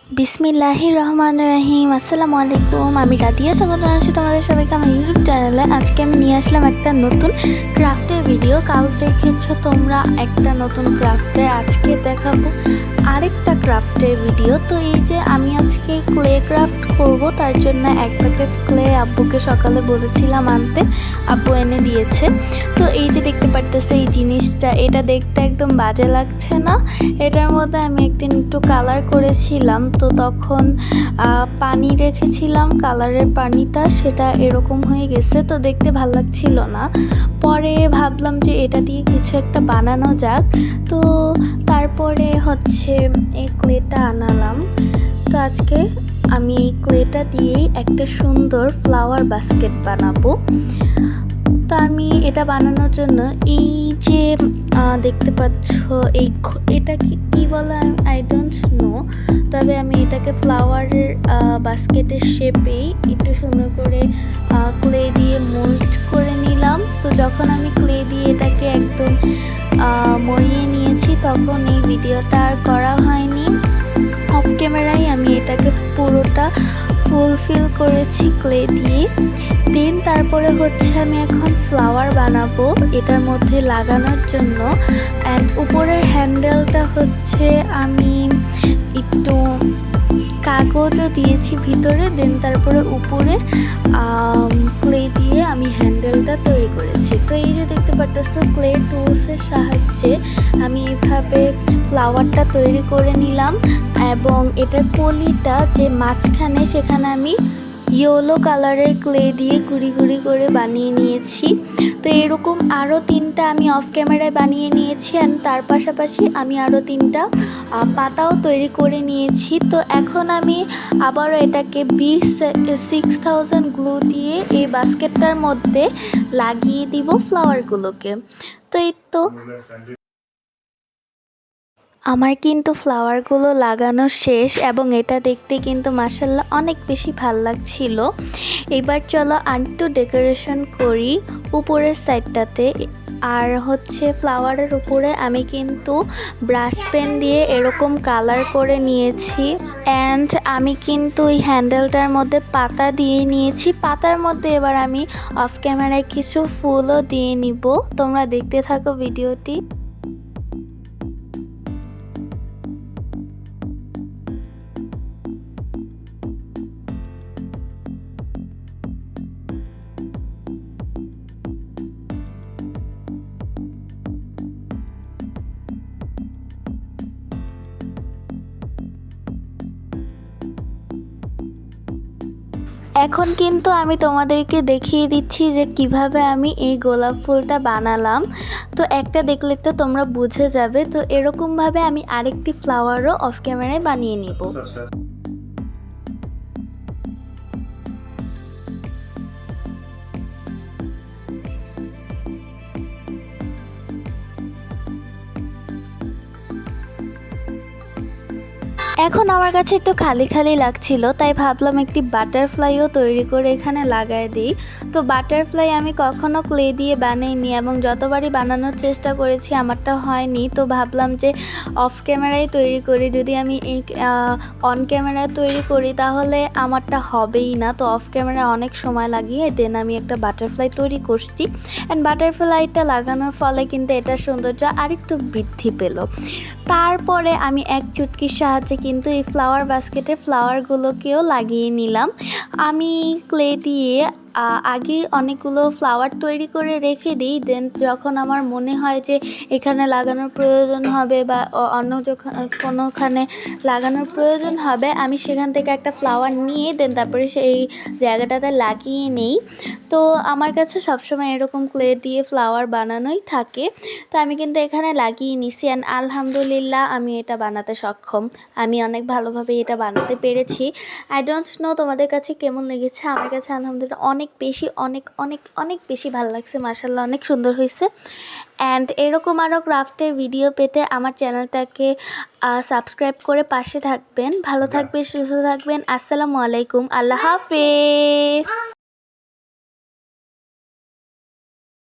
বিসমিল্লাহির রহমানির রহিম। আসসালামু আলাইকুম, আমি রাদিয়া। স্বাগত জানাচ্ছি তোমাদের সবাইকে আমার ইউটিউব চ্যানেলে। আজকে আমি নিয়ে আসলাম একটা নতুন ক্রাফটের ভিডিও। কাল দেখেছো তোমরা একটা নতুন ক্রাফটের, আজকে দেখাবো আরেকটা ক্রাফটের ভিডিও। তো এই যে আমি আজকে ক্লে ক্রাফট করব, তার জন্য এক প্যাকেট ক্লে আব্বুকে সকালে বলেছিলাম আনতে, আব্বু এনে দিয়েছে। তো এই যে দেখতে পারতেছে এই জিনিসটা, এটা দেখতে একদম বাজে লাগছে না? এটার মধ্যে আমি একদিন একটু কালার করেছিলাম, তো তখন পানি রেখেছিলাম, কালারের পানিটা সেটা এরকম হয়ে গেছে, তো দেখতে ভাল লাগছিল না। পরে ভাবলাম যে এটা দিয়ে কিছু একটা বানানো যাক, তো তারপরে হচ্ছে এই ক্লেটা আনালাম। তো আজকে আমি এই ক্লেটা দিয়েই একটা সুন্দর ফ্লাওয়ার বাস্কেট বানাবো। তো আমি এটা বানানোর জন্য এই যে দেখতে পাচ্ছ এটা কি বলে আই ডোন্ট নো, তবে আমি এটাকে ফ্লাওয়ারের বাস্কেটের শেপেই একটু সুন্দর করে ক্লে দিয়ে মোল্ড করে নিলাম। তো যখন আমি ক্লে দিয়ে এটাকে একদম মরিয়ে নিয়েছি, তখন এই ভিডিওটা আর করা হয়নি। অফ ক্যামেরায় আমি এটাকে পুরোটা ফুলফিল করেছি ক্লে দিয়ে। দেন তারপরে হচ্ছে আমি এখন ফ্লাওয়ার বানাবো এটার মধ্যে লাগানোর জন্য। অ্যান্ড উপরের হ্যান্ডেলটা হচ্ছে আমি একটু কাগজও দিয়েছি ভিতরে। দেন তারপরে উপরে ক্লে দিয়ে আমি হ্যান্ডেলটা তৈরি করেছি। তো এই যে দেখতে পারতেছো ক্লে টুলসের সাহায্যে আমি এইভাবে ফ্লাওয়ারটা তৈরি করে নিলাম, এবং এটার কলিটা যে মাঝখানে সেখানে আমি ইয়েলো কালারের ক্লে দিয়ে গুঁড়ি গুঁড়ি করে বানিয়ে নিয়েছি। তো এরকম আরও 3টা আমি অফ ক্যামেরায় বানিয়ে নিয়েছি, অ্যান্ড তার পাশাপাশি আমি আরও 3টা পাতাও তৈরি করে নিয়েছি। তো এখন আমি আবারও এটাকে 6000 গ্লু দিয়ে এই বাস্কেটটার মধ্যে লাগিয়ে দিব ফ্লাওয়ারগুলোকে। তো এই তো আমার কিন্তু ফ্লাওয়ারগুলো লাগানো শেষ, এবং এটা দেখতে কিন্তু মাশাআল্লাহ অনেক বেশি ভাল লাগছিল। এবার চলো আরেকটু ডেকোরেশন করি উপরের সাইডটাতে। আর হচ্ছে ফ্লাওয়ারের উপরে আমি কিন্তু ব্রাশ পেন দিয়ে এরকম কালার করে নিয়েছি, অ্যান্ড আমি কিন্তু এই হ্যান্ডেলটার মধ্যে পাতা দিয়ে নিয়েছি। পাতার মধ্যে এবার আমি অফ ক্যামেরায় কিছু ফুলও দিয়ে নিব। তোমরা দেখতে থাকো ভিডিওটি। এখন কিন্তু আমি তোমাদেরকে দেখিয়ে দিচ্ছি যে কিভাবে আমি এই গোলাপ ফুলটা বানালাম। তো একটা দেখলে তো তোমরা বুঝে যাবে। তো এরকমভাবে আমি আরেকটি ফ্লাওয়ারও অফ ক্যামেরায় বানিয়ে নিব। এখন আমার কাছে একটু খালি খালি লাগছিল, তাই ভাবলাম একটি বাটারফ্লাইও তৈরি করে এখানে লাগাই দিই। তো বাটারফ্লাই আমি কখনো ক্লে দিয়ে বানাইনি, এবং যতবারই বানানোর চেষ্টা করেছি আমারটা হয়নি। তো ভাবলাম যে অফ ক্যামেরায় তৈরি করি, যদি আমি এই অন ক্যামেরায় তৈরি করি তাহলে আমারটা হবেই না। তো অফ ক্যামেরায় অনেক সময় লাগিয়ে দেন আমি একটা বাটারফ্লাই তৈরি করছি, অ্যান্ড বাটারফ্লাইটা লাগানোর ফলে কিন্তু এটার সৌন্দর্য আরেকটু বৃদ্ধি পেল। তারপরে আমি এক চুটকির সাহায্যে কিন্তু এই ফ্লাওয়ার বাস্কেটে ফ্লাওয়ারগুলোকেও লাগিয়ে নিলাম। আমি ক্লে দিয়ে আগে অনেকগুলো ফ্লাওয়ার তৈরি করে রেখে দিই। দেন যখন আমার মনে হয় যে এখানে লাগানোর প্রয়োজন হবে বা অন্য কোনোখানে লাগানোর প্রয়োজন হবে, আমি সেখান থেকে একটা ফ্লাওয়ার নিয়ে দেন তারপরে সেই জায়গাটাতে লাগিয়ে নিই। তো আমার কাছে সবসময় এরকম ক্লে দিয়ে ফ্লাওয়ার বানানোই থাকে। তো আমি কিন্তু এখানে লাগিয়ে নিছি, অ্যান্ড আলহামদুলিল্লাহ আমি এটা বানাতে সক্ষম। আমি অনেক ভালোভাবে এটা বানাতে পেরেছি। আই ডোন্ট নো তোমাদের কাছে কেমন লেগেছে। আমার কাছে আলহামদুলিল্লাহ অনেক বেশি অনেক অনেক অনেক বেশি ভালো লাগছে। মাশাআল্লাহ অনেক সুন্দর হয়েছে। অ্যান্ড এরকম আরও ক্রাফটের ভিডিও পেতে আমার চ্যানেলটাকে সাবস্ক্রাইব করে পাশে থাকবেন। ভালো থাকবেন, সুস্থ থাকবেন। আসসালামু আলাইকুম, আল্লাহ হাফেজ।